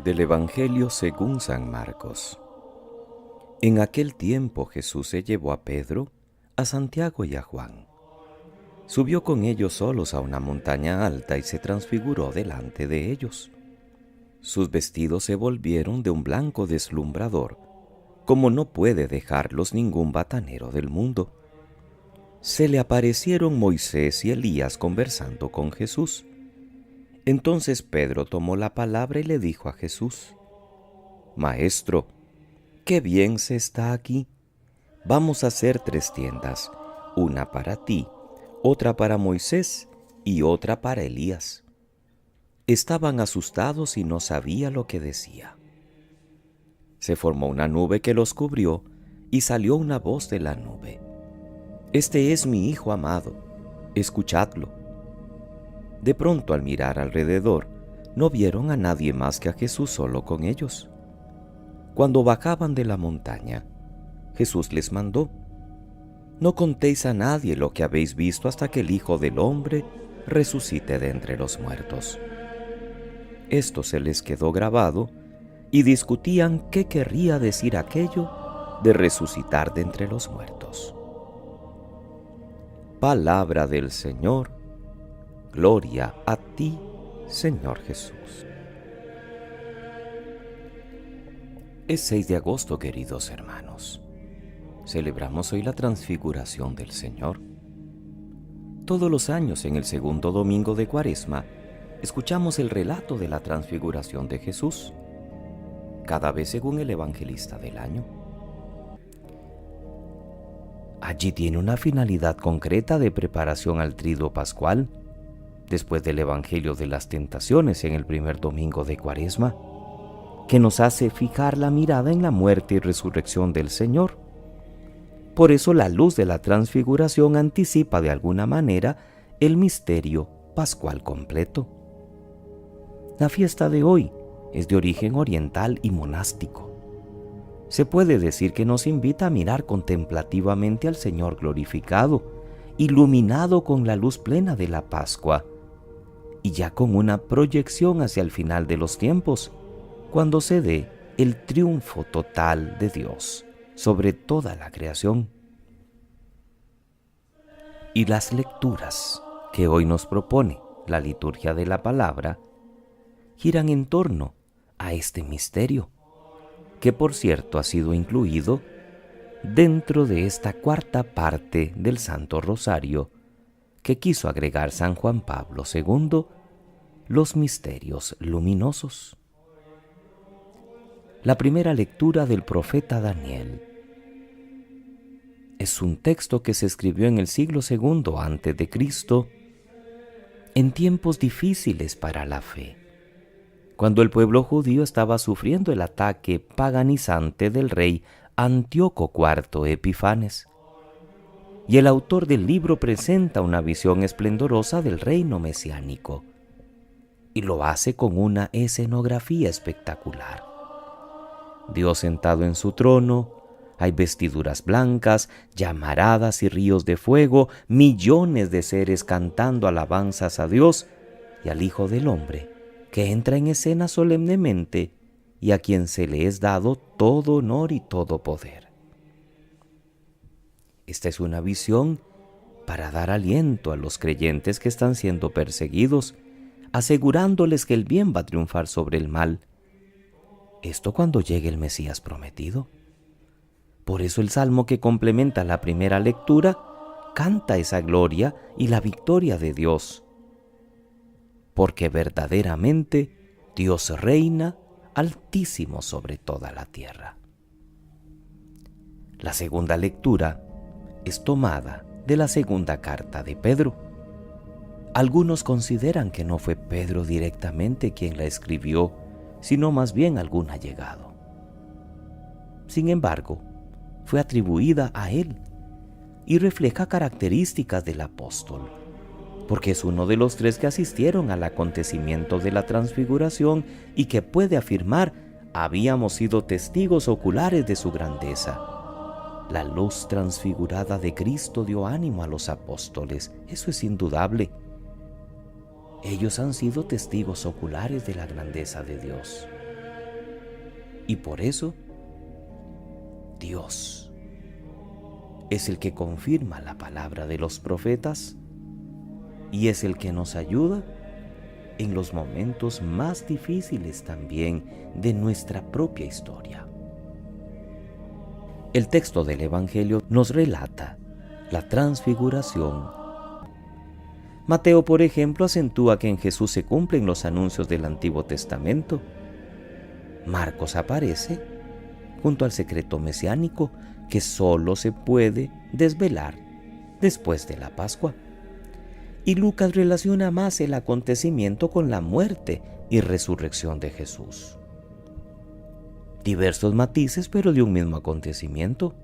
Del Evangelio según San Marcos. En aquel tiempo Jesús se llevó a Pedro, a Santiago y a Juan. Subió con ellos solos a una montaña alta y se transfiguró delante de ellos. Sus vestidos se volvieron de un blanco deslumbrador, como no puede dejarlos ningún batanero del mundo. Se le aparecieron Moisés y Elías conversando con Jesús. Entonces Pedro tomó la palabra y le dijo a Jesús: Maestro, qué bien se está aquí. Vamos a hacer 3 tiendas, una para ti, otra para Moisés y otra para Elías. Estaban asustados y no sabía lo que decía. Se formó una nube que los cubrió y salió una voz de la nube: Este es mi Hijo amado, escuchadlo. De pronto, al mirar alrededor, no vieron a nadie más que a Jesús solo con ellos. Cuando bajaban de la montaña, Jesús les mandó: No contéis a nadie lo que habéis visto hasta que el Hijo del Hombre resucite de entre los muertos. Esto se les quedó grabado y discutían qué querría decir aquello de resucitar de entre los muertos. Palabra del Señor. Gloria a ti, Señor Jesús. Es 6 de agosto, queridos hermanos. Celebramos hoy la transfiguración del Señor. Todos los años, en el segundo domingo de Cuaresma, escuchamos el relato de la transfiguración de Jesús, cada vez según el evangelista del año. Allí tiene una finalidad concreta de preparación al Triduo Pascual, después del Evangelio de las Tentaciones en el primer domingo de Cuaresma, que nos hace fijar la mirada en la muerte y resurrección del Señor. Por eso la luz de la transfiguración anticipa de alguna manera el misterio pascual completo. La fiesta de hoy es de origen oriental y monástico. Se puede decir que nos invita a mirar contemplativamente al Señor glorificado, iluminado con la luz plena de la Pascua, y ya con una proyección hacia el final de los tiempos, cuando se dé el triunfo total de Dios sobre toda la creación. Y las lecturas que hoy nos propone la liturgia de la palabra giran en torno a este misterio, que por cierto ha sido incluido dentro de esta 4ª parte del Santo Rosario que quiso agregar San Juan Pablo II, los misterios luminosos. La primera lectura del profeta Daniel es un texto que se escribió en el siglo II a.C., en tiempos difíciles para la fe, cuando el pueblo judío estaba sufriendo el ataque paganizante del rey Antíoco IV Epifanes. Y el autor del libro presenta una visión esplendorosa del reino mesiánico, y lo hace con una escenografía espectacular. Dios sentado en su trono, hay vestiduras blancas, llamaradas y ríos de fuego, millones de seres cantando alabanzas a Dios y al Hijo del Hombre, que entra en escena solemnemente y a quien se le es dado todo honor y todo poder. Esta es una visión para dar aliento a los creyentes que están siendo perseguidos, asegurándoles que el bien va a triunfar sobre el mal. Esto cuando llegue el Mesías prometido. Por eso el salmo que complementa la primera lectura canta esa gloria y la victoria de Dios. Porque verdaderamente Dios reina altísimo sobre toda la tierra. La segunda lectura es tomada de la segunda carta de Pedro. Algunos consideran que no fue Pedro directamente quien la escribió, sino más bien algún allegado. Sin embargo, fue atribuida a él y refleja características del apóstol, porque es uno de los 3 que asistieron al acontecimiento de la transfiguración y que puede afirmar: habíamos sido testigos oculares de su grandeza. La luz transfigurada de Cristo dio ánimo a los apóstoles, eso es indudable. Ellos han sido testigos oculares de la grandeza de Dios. Y por eso, Dios es el que confirma la palabra de los profetas y es el que nos ayuda en los momentos más difíciles también de nuestra propia historia. El texto del Evangelio nos relata la transfiguración. Mateo, por ejemplo, acentúa que en Jesús se cumplen los anuncios del Antiguo Testamento. Marcos aparece junto al secreto mesiánico que solo se puede desvelar después de la Pascua. Y Lucas relaciona más el acontecimiento con la muerte y resurrección de Jesús. Diversos matices, pero de un mismo acontecimiento.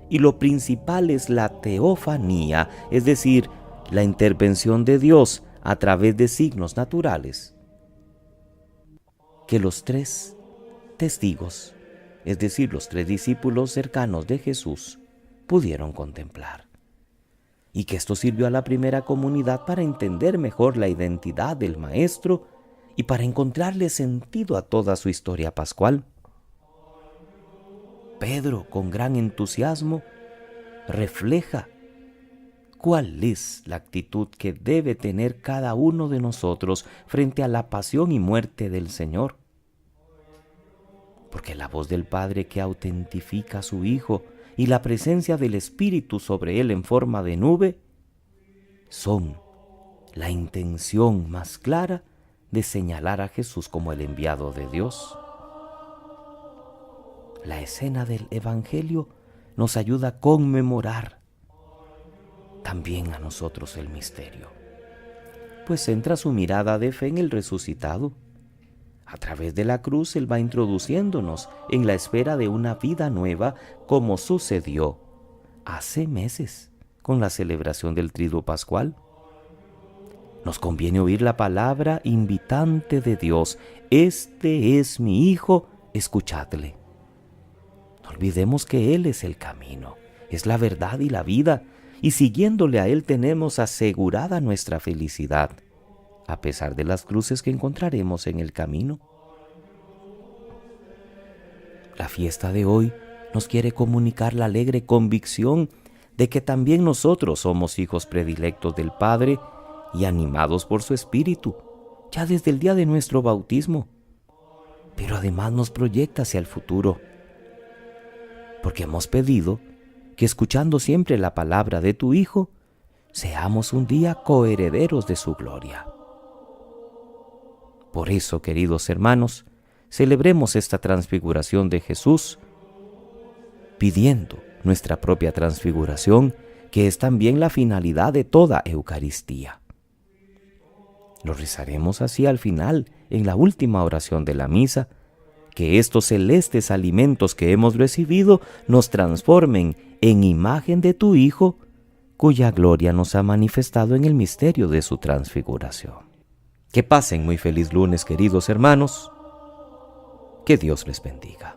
Y lo principal es la teofanía, es decir, la intervención de Dios a través de signos naturales, que los tres testigos, es decir, los tres discípulos cercanos de Jesús, pudieron contemplar. Y que esto sirvió a la primera comunidad para entender mejor la identidad del Maestro y para encontrarle sentido a toda su historia pascual. Pedro, con gran entusiasmo, refleja cuál es la actitud que debe tener cada uno de nosotros frente a la pasión y muerte del Señor. Porque la voz del Padre que autentifica a su Hijo y la presencia del Espíritu sobre él en forma de nube son la intención más clara de señalar a Jesús como el enviado de Dios. La escena del Evangelio nos ayuda a conmemorar también a nosotros el misterio, pues centra su mirada de fe en el resucitado. A través de la cruz Él va introduciéndonos en la esfera de una vida nueva, como sucedió hace meses con la celebración del Triduo Pascual. Nos conviene oír la palabra invitante de Dios: este es mi Hijo, escuchadle. No olvidemos que Él es el camino, es la verdad y la vida, y siguiéndole a Él tenemos asegurada nuestra felicidad, a pesar de las cruces que encontraremos en el camino. La fiesta de hoy nos quiere comunicar la alegre convicción de que también nosotros somos hijos predilectos del Padre y animados por su Espíritu, ya desde el día de nuestro bautismo. Pero además nos proyecta hacia el futuro, porque hemos pedido que, escuchando siempre la palabra de tu Hijo, seamos un día coherederos de su gloria. Por eso, queridos hermanos, celebremos esta transfiguración de Jesús, pidiendo nuestra propia transfiguración, que es también la finalidad de toda Eucaristía. Lo rezaremos así al final, en la última oración de la misa: que estos celestes alimentos que hemos recibido nos transformen en imagen de tu Hijo, cuya gloria nos ha manifestado en el misterio de su transfiguración. Que pasen muy feliz lunes, queridos hermanos. Que Dios les bendiga.